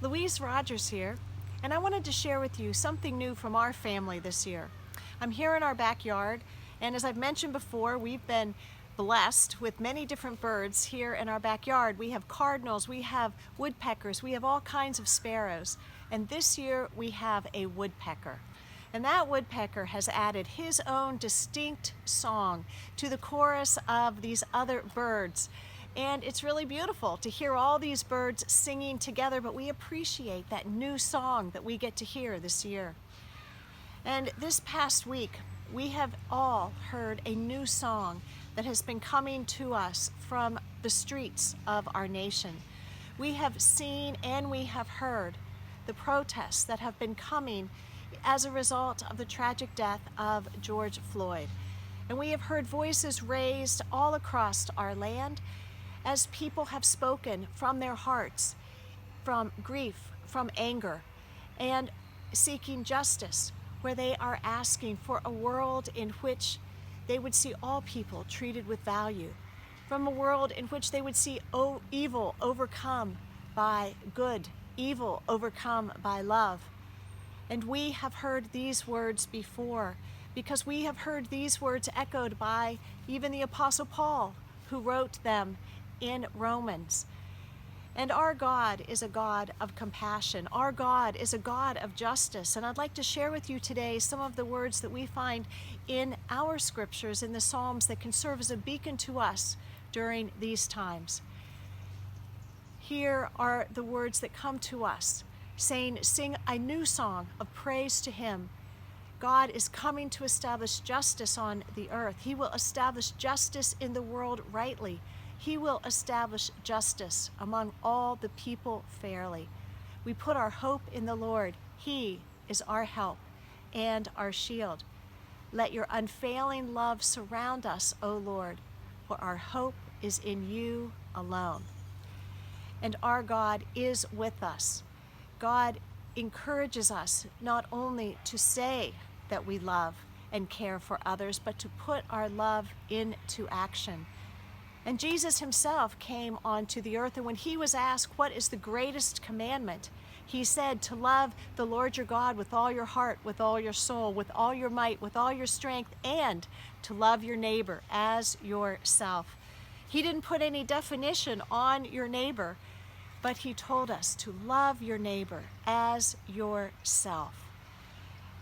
Louise Rogers here, and I wanted to share with you something new from our family this year. I'm here in our backyard, and as I've mentioned before, we've been blessed with many different birds here in our backyard. We have cardinals, we have woodpeckers, we have all kinds of sparrows, and this year we have a woodpecker. And that woodpecker has added his own distinct song to the chorus of these other birds. And it's really beautiful to hear all these birds singing together, but we appreciate that new song that we get to hear this year. And this past week, we have all heard a new song that has been coming to us from the streets of our nation. We have seen and we have heard the protests that have been coming as a result of the tragic death of George Floyd. And we have heard voices raised all across our land as people have spoken from their hearts, from grief, from anger, and seeking justice, where they are asking for a world in which they would see all people treated with value, from a world in which they would see evil overcome by good, evil overcome by love. And we have heard these words before, because we have heard these words echoed by even the Apostle Paul, who wrote them in Romans. And our God is a God of compassion. Our God is a God of justice. And I'd like to share with you today some of the words that we find in our scriptures, in the Psalms, that can serve as a beacon to us during these times. Here are the words that come to us, saying, "Sing a new song of praise to him." God is coming to establish justice on the earth. He will establish justice in the world rightly. He will establish justice among all the people fairly. We put our hope in the Lord. He is our help and our shield. Let your unfailing love surround us, O Lord, for our hope is in you alone. And our God is with us. God encourages us not only to say that we love and care for others, but to put our love into action. And Jesus himself came onto the earth, and when he was asked what is the greatest commandment, he said to love the Lord your God with all your heart, with all your soul, with all your might, with all your strength, and to love your neighbor as yourself. He didn't put any definition on your neighbor, but he told us to love your neighbor as yourself.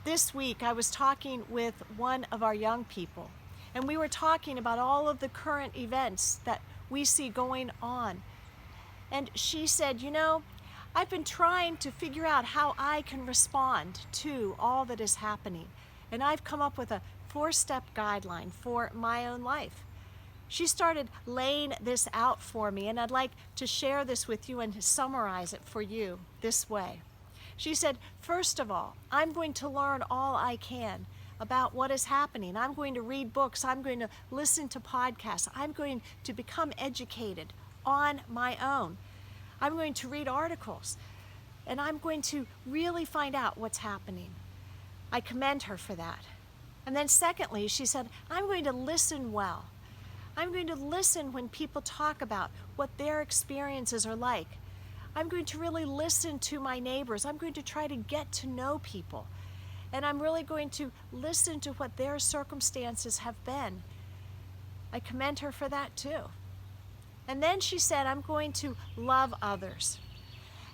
This week I was talking with one of our young people, and we were talking about all of the current events that we see going on. And she said, I've been trying to figure out how I can respond to all that is happening. And I've come up with a 4-step guideline for my own life. She started laying this out for me, and I'd like to share this with you and summarize it for you this way. She said, first of all, I'm going to learn all I can about what is happening. I'm going to read books. I'm going to listen to podcasts. I'm going to become educated on my own. I'm going to read articles, and I'm going to really find out what's happening. I commend her for that. And then secondly, she said, I'm going to listen well. I'm going to listen when people talk about what their experiences are like. I'm going to really listen to my neighbors. I'm going to try to get to know people. And I'm really going to listen to what their circumstances have been. I commend her for that too. And then she said, I'm going to love others.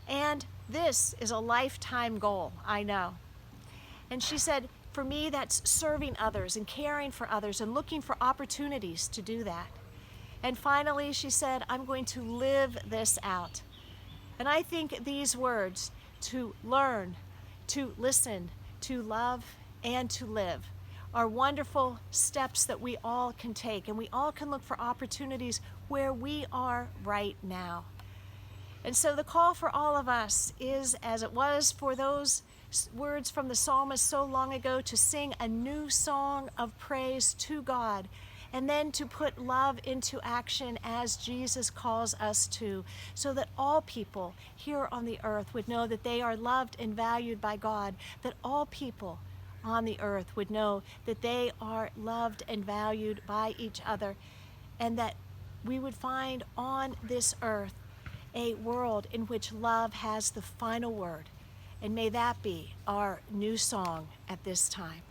And this is a lifetime goal, I know. And she said, for me, that's serving others and caring for others and looking for opportunities to do that. And finally, she said, I'm going to live this out. And I think these words, to learn, to listen, to love, and to live, are wonderful steps that we all can take. And we all can look for opportunities where we are right now. And so the call for all of us is, as it was for those words from the psalmist so long ago, to sing a new song of praise to God, and then to put love into action as Jesus calls us to, so that all people here on the earth would know that they are loved and valued by God, that all people on the earth would know that they are loved and valued by each other, and that we would find on this earth a world in which love has the final word. And may that be our new song at this time.